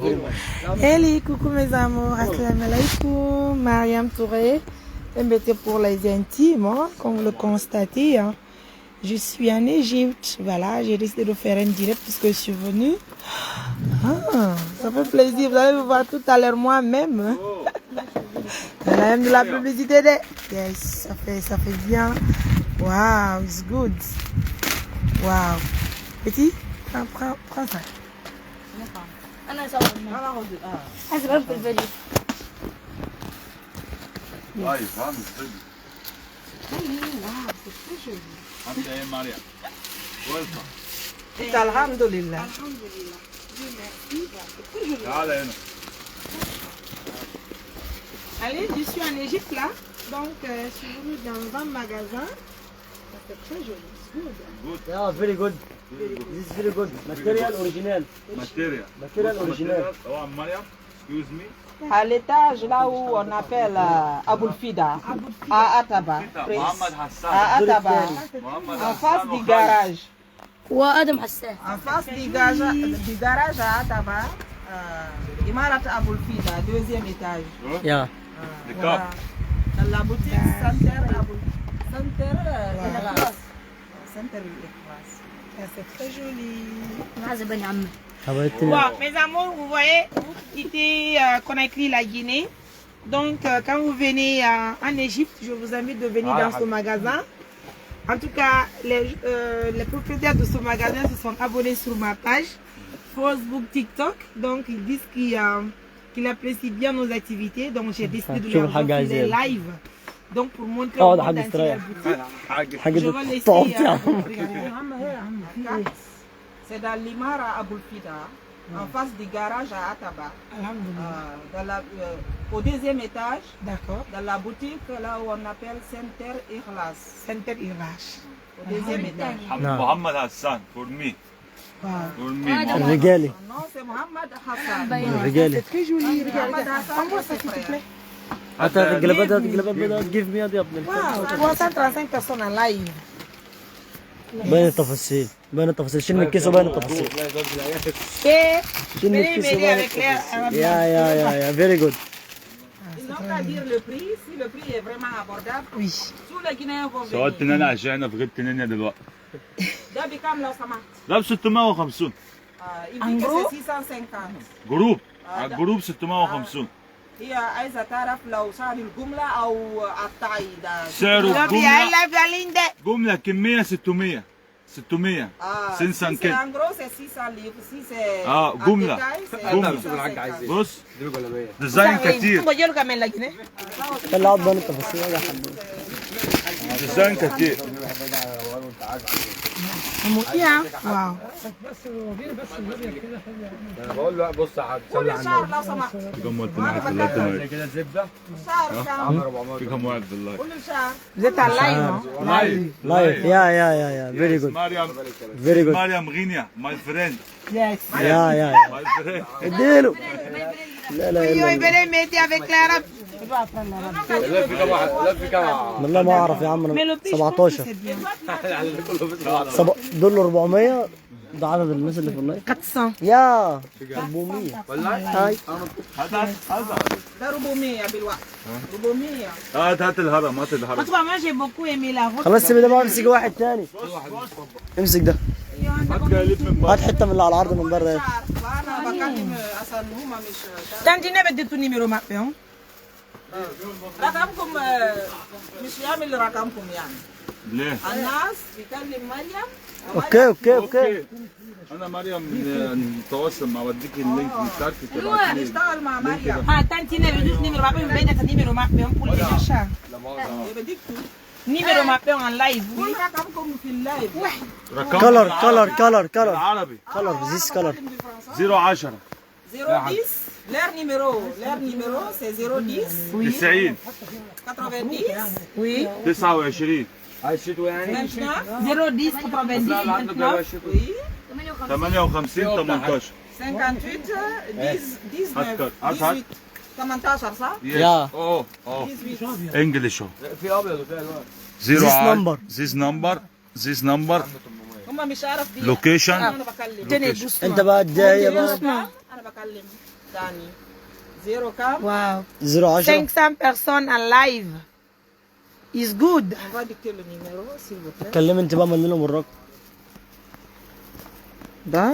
Hey, coucou mes amours, assalamu alaikum, Mariam Touré, MBT pour les intimes, hein, comme vous le constatez. Hein. Je suis en Égypte, voilà, j'ai décidé de faire un direct puisque je suis venue. Ah, ça fait plaisir, vous allez me voir tout à l'heure moi-même. Hein. On a même de la publicité de... Yes, ça fait bien. Wow, it's good. Wow. Petit, prends ça. أنا أسوي أسباب في الفيديو. طيب فهمت الفيديو. أنت يا مريم. ويلكم. Alhamdulillah. تعال هنا. Allez, je suis en Égypte là, donc je suis venue dans un magasin. C'est très joli. Good. Yeah, very good. This is very good. Material original. Material. Material original. Oh, Mariam, excuse me. À l'étage, là où on appelle Aboulfida, à Ataba. Mohamed Hassan. À Ataba, Mohamed en face du garage. وآدم حسان. En face du garage à Ataba, Imarat Aboulfida, deuxième étage. Yeah. The Voilà. cup. Dans la boutique Center Ikhlas. Center Ikhlas. C'est très joli. هذا بني عمي. Bon, mes amours, vous voyez, vous quittez Conakry, la Guinée. Donc, quand vous venez en Égypte, je vous invite de venir dans ce magasin. En tout cas, les propriétaires de ce magasin se sont abonnés sur ma page Facebook, TikTok. Donc, ils disent qu'ils apprécient bien nos activités. Donc, j'ai décidé de leur offrir des lives. Donc, pour montrer au monde entier la boutique. Je vais laisser... C'est dans l'Imara Aboulfida, en face du garage à Ataba. Au deuxième étage, D'accord. dans la boutique là où on appelle Center Ikhlas. Center Irach. Au deuxième étage. Mohamed Hassan, for me. Wow. For me. Mohamed. الرجالي. Non, c'est Mohamed Hassan. الرجالي. C'est très joli. Regarde. Mohamed Hassan, Envoie ça, c'est s'il te frère. plaît. حتى القلبات give me هذه يا ابني. Wow, 335 personnes en live. بين التفاصيل بين التفاصيل شيل من الكيس وبين التفاصيل Et شيل من venez الكيس m'aider وبين avec التفاصيل les... يا very good. Ils n'ont qu'à dire le prix, si le prix est vraiment abordable. Oui. Tous les Guinéens vont سؤال venir. تنين عشان في غير تنين دلوقتي. ده بكام لو سمحت؟ ده ب 650. Il dit que c'est 650. جروب. على الجروب 650. هي عايزة تعرف لو سعر الجملة أو قطعي ده. سعره I الجملة love you, Linda. جملة كمية 600. 600. Si 500 c'est كده. en gros c'est 600 livres. Si c'est Ah, en جملة. détail, c'est جملة. 650. بص ديزاين كتير. Pourquoi le gamin la Guinée? طلعت بين التفاصيل يا حبيبي. ديزاين كتير. Wow. انا بقول له بص يا حاج كل شهر لو سمحت. في كم واحد واحد بالله تمام. كده زبده شهر كام؟ 400 في كم واحد بالله. كل شهر. Vous êtes en live, hein? لايف يا very good مريم very good. مريم غينيا ماي فريند Yes. يا ماي فريند. اديله لا لا Oui, لا venez m'aider avec l'arabe. لا في كام واحد لا في كام والله ما اعرف يا عم Mais أنا le prix, je pense que 17 c'est bien. دول 400 ده عدد الناس اللي في اللايف 400. يا 400 والله هاي هذا ده 400 بالوقت. 400. هات الهرم هات En الهرم. tout cas, moi j'ai beaucoup aimé la route. خلاص سيب ده بقى امسك واحد تاني امسك ده هات قالب من بره. هات حته من اللي على العرض من بره ده. شهر. وأنا بكلم أصلا هما مش Tantine بدي تو numéro ma paix. رقمكم مش يعمل رقمكم يعني. ليه؟ الناس بيكلم مريم. اوكي انا مريم نتواصل مع وديك اللينك بتاعتك تبعتي لي. نشتغل مع مريم. Ah, Tantine veut juste numéro ma paix, mais بدي numéro ma paix pour les achats. بديك Numéro ma paix en live. كل رقمكم في اللايف. رقم كلر بالعربي كلر زيس كلر 010 010 leur numéro c'est 010 90 90 Oui. 29 عايز شتوي يعني 29 010 90 29. oui 58 18 58 10 هات 19 18 صح؟ يا. اوه 18 انجلش في ابيض وفي الوان This number هم مش عارف دي location انا بكلم انت بقى الجايه بقى انا بكلم ثاني 0 كام؟ Wow. 010 500 personnes en live. Is good. On va dicter le numéro s'il vous plaît. كلم انت بقى من لهم الرقم. ده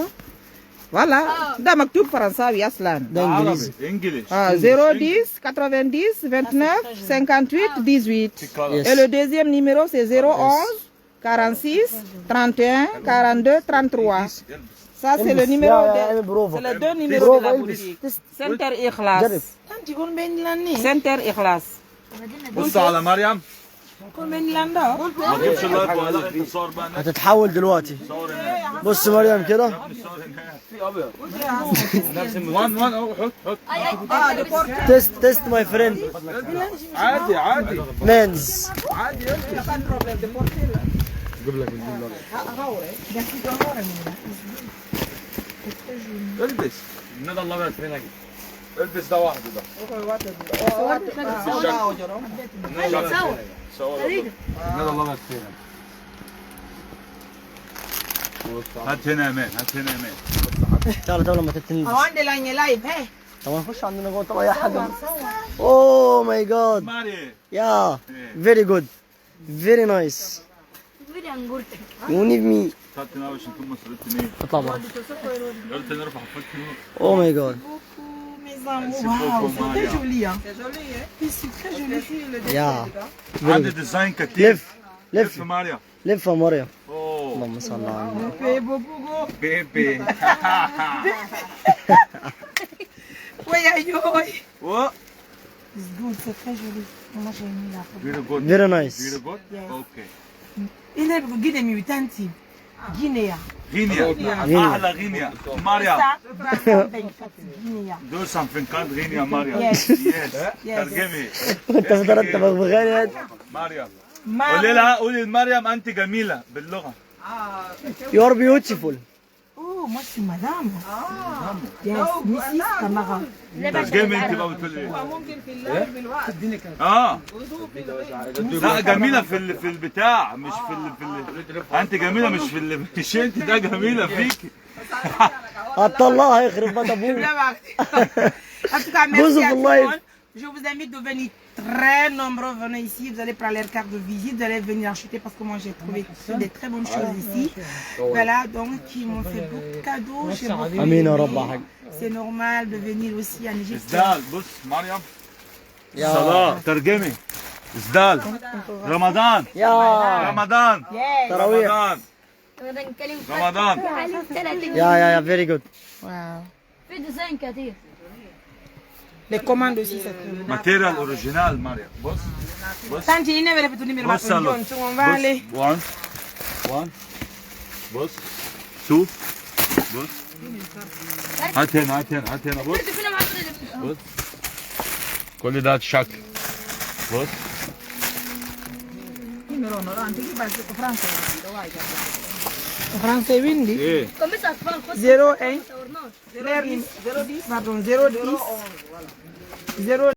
voilà ده مكتوب فرنساوي اصلا. ده انجليزي. انجلش 010 90 29 58 18. Et le deuxième numéro c'est 011 46 31 42 33. Ça c'est le numéro de c'est les deux numéros de la boutique. Center Ikhlas. Tanti kon ben lani. Center Ikhlas. بص على مريم Kon ben landa. ما تجيبش اللايف ولا انت صور بقى هناك هتتحول دلوقتي. صور هناك بص مريم كده. صور هناك في ابيض 1 اهو حط تيست ماي فريند. عادي عادي مانز. عادي البس ندى الله يبارك فينا. البس ده واحد ده. صور ندى الله يبارك فينا. هات هنا يا مان هات هنا يا مان تعالى لما تتنزل. Awan de lani live. Hey. طب نخش عندنا جوه طبعا يا حاجه. اوه ماي جاد. ماري يا فيري جود. فيري نايس. فيديو نقول يو نيد مي. خدت ناوي عشان تكون مسؤولية مين اطلع بره. قلت نرفع حفلتي اوه ماي جاد. Mes amours. Wow, c'est très joli hein. C'est joli hein. C'est très joli. يا عندي ديزاين كتير لف لف لف ماريا لف يا مريم. اوه اللهم صل على النبي. Bébé beaucoup. بيبي Oui, aïe, aïe. و It's good, c'est très joli. Moi j'ai aimé la photo. فيري جود فيري نايس. فيري جود اوكي Il est Guinée mutanti. Guinea. غينيا احلى غينيا ماريا Guinea. 250 غينيا ماريا Yes. يس ترجمي انت فترة بغبغاني. مريم قولي لها قولي لمريم انت جميله باللغه يو ار بيوتيفول. Oh, moi je suis madame. Yes, Mrs. Tamara. ترجمي انت بقى بتقولي ايه ممكن في الليل بالوقت. اه لا جميله في البتاع مش انت جميله مش مش انت ده جميله فيكي هتطلعها يخرب بيت ابوك. En tout cas, Bonjour, merci à tout le live. monde. Je vous invite de venir très nombreux. Venez ici, vous allez prendre leur carte de visite, vous allez venir acheter parce que moi j'ai trouvé des très bonnes choses ici. Voilà, donc ils m'ont fait beaucoup de cadeaux. J'ai beaucoup امين يا aimé. رب يا حاج. C'est normal de venir aussi en Égypte. ازدال بص مريم يا صلاة ترجمي ازدال رمضان يا رمضان Yes. تراويح. رمضان نتكلم رمضان يا فيري جود. Wow. في ديزاين كتير. Les commandes aussi, c'est très bon. ماتيريال اوريجينال مريم بص بص Tanti, il ne veut pas numéro بص يلا on va aller. 1 بص 2 بص هات هنا هات هنا هات هنا بص فينا معطل بص كل ده شكل بص Numero no, antichi basi ko Francia. Français, Windy. ايه كمية أطفال 01 صورناش 010 pardon 010 0